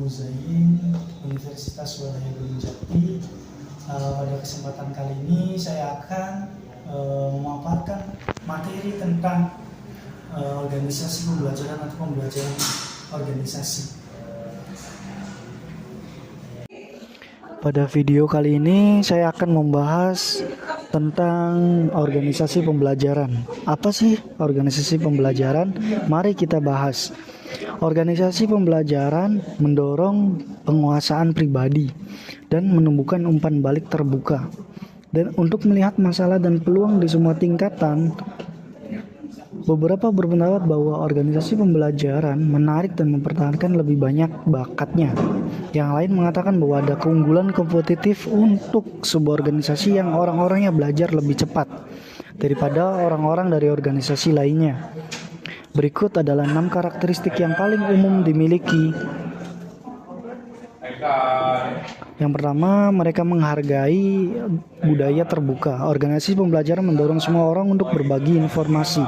Muzain, Universitas Swadaya Gunung Jati. Pada kesempatan kali ini saya akan memaparkan materi tentang organisasi pembelajaran atau pembelajaran organisasi. Pada video kali ini saya akan membahas tentang organisasi pembelajaran. Apa sih organisasi pembelajaran? Mari kita bahas. Organisasi pembelajaran mendorong penguasaan pribadi dan menumbuhkan umpan balik terbuka. Dan untuk melihat masalah dan peluang di semua tingkatan, beberapa berpendapat bahwa organisasi pembelajaran menarik dan mempertahankan lebih banyak bakatnya. Yang lain mengatakan bahwa ada keunggulan kompetitif untuk sebuah organisasi yang orang-orangnya belajar lebih cepat daripada orang-orang dari organisasi lainnya. Berikut adalah 6 karakteristik yang paling umum dimiliki. Yang pertama, mereka menghargai budaya terbuka. Organisasi pembelajaran mendorong semua orang untuk berbagi informasi,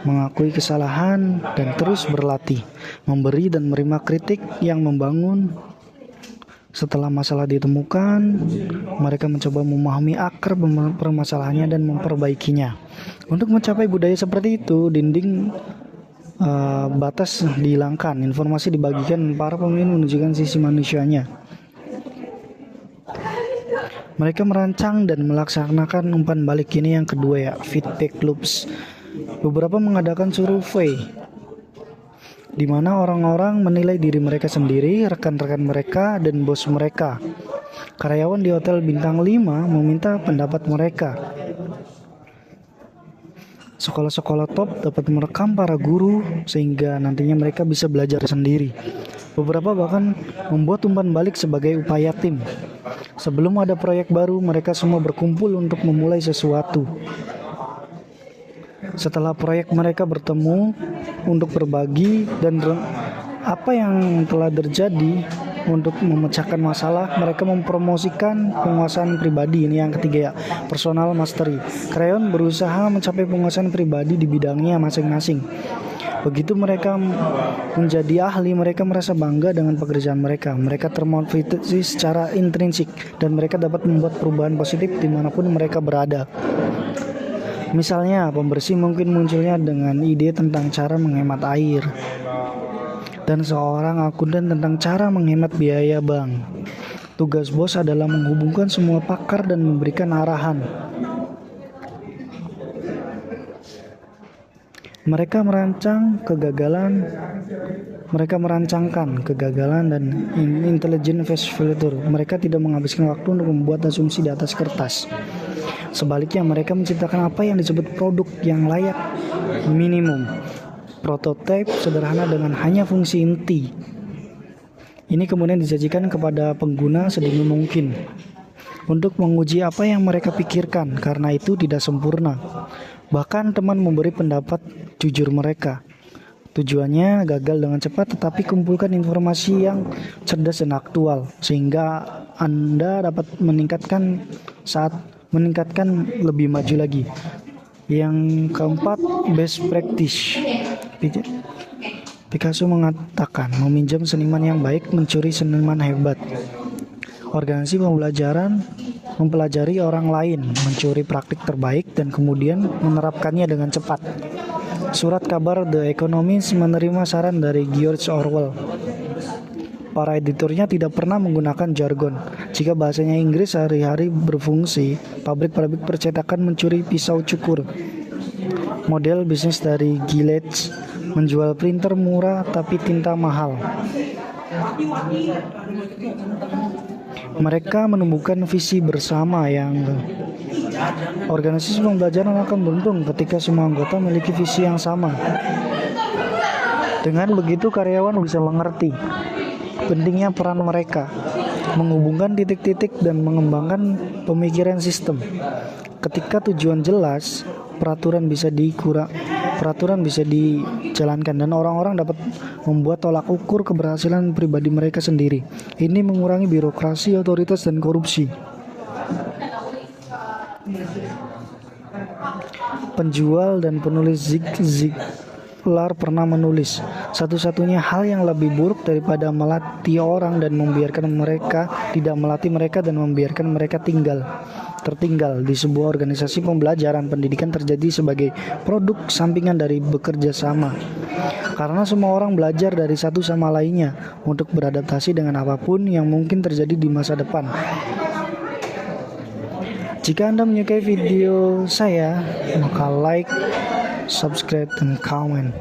mengakui kesalahan, dan terus berlatih, memberi dan menerima kritik yang membangun. Setelah masalah ditemukan, mereka mencoba memahami akar permasalahannya dan memperbaikinya. Untuk mencapai budaya seperti itu, dinding batas dihilangkan, informasi dibagikan, para pemimpin menunjukkan sisi manusianya. Mereka merancang dan melaksanakan umpan balik. Ini yang kedua ya, feedback loops. Beberapa mengadakan survei di mana orang-orang menilai diri mereka sendiri, rekan-rekan mereka, dan bos mereka. Karyawan di hotel bintang 5 meminta pendapat mereka. Sekolah-sekolah top dapat merekam para guru sehingga nantinya mereka bisa belajar sendiri. Beberapa bahkan membuat umpan balik sebagai upaya tim. Sebelum ada proyek baru, mereka semua berkumpul untuk memulai sesuatu. Setelah proyek, mereka bertemu untuk berbagi dan apa yang telah terjadi. Untuk memecahkan masalah, mereka mempromosikan penguasaan pribadi. Ini yang ketiga ya, personal mastery. Karyawan berusaha mencapai penguasaan pribadi di bidangnya masing-masing. Begitu mereka menjadi ahli, mereka merasa bangga dengan pekerjaan mereka. Mereka termotivasi secara intrinsik dan mereka dapat membuat perubahan positif dimanapun mereka berada. Misalnya, pembersih mungkin munculnya dengan ide tentang cara menghemat air, dan seorang akuntan tentang cara menghemat biaya bank. Tugas bos adalah menghubungkan semua pakar dan memberikan arahan. Mereka merancangkan kegagalan dan intelligent failure. Mereka tidak menghabiskan waktu untuk membuat asumsi di atas kertas. Sebaliknya, mereka menciptakan apa yang disebut produk yang layak minimum. Prototipe sederhana dengan hanya fungsi inti. Ini kemudian disajikan kepada pengguna sedini mungkin untuk menguji apa yang mereka pikirkan, karena itu tidak sempurna. Bahkan teman memberi pendapat jujur mereka. Tujuannya gagal dengan cepat, tetapi kumpulkan informasi yang cerdas dan aktual sehingga Anda dapat meningkatkan lebih maju lagi. Yang keempat, best practice. Picasso mengatakan, meminjam seniman yang baik, mencuri seniman hebat. Organisasi pembelajaran mempelajari orang lain, mencuri praktik terbaik, dan kemudian menerapkannya dengan cepat. Surat kabar The Economist menerima saran dari George Orwell. Para editornya tidak pernah menggunakan jargon. Jika bahasanya Inggris sehari-hari berfungsi, pabrik-pabrik percetakan mencuri pisau cukur. Model bisnis dari Gillette menjual printer murah tapi tinta mahal. Mereka menumbuhkan visi bersama yang organisasi pembelajaran akan beruntung ketika semua anggota memiliki visi yang sama. Dengan begitu, karyawan bisa mengerti pentingnya peran mereka, menghubungkan titik-titik dan mengembangkan pemikiran sistem. Ketika tujuan jelas, peraturan bisa dijalankan dan orang-orang dapat membuat tolak ukur keberhasilan pribadi mereka sendiri. Ini mengurangi birokrasi, otoritas, dan korupsi. Penjual dan penulis Lar pernah menulis, satu-satunya hal yang lebih buruk daripada melatih orang dan membiarkan mereka tidak melatih mereka dan membiarkan mereka tertinggal di sebuah organisasi pembelajaran pendidikan terjadi sebagai produk sampingan dari bekerja sama. Karena semua orang belajar dari satu sama lainnya untuk beradaptasi dengan apapun yang mungkin terjadi di masa depan. Jika Anda menyukai video saya, maka like, subscribe, dan comment.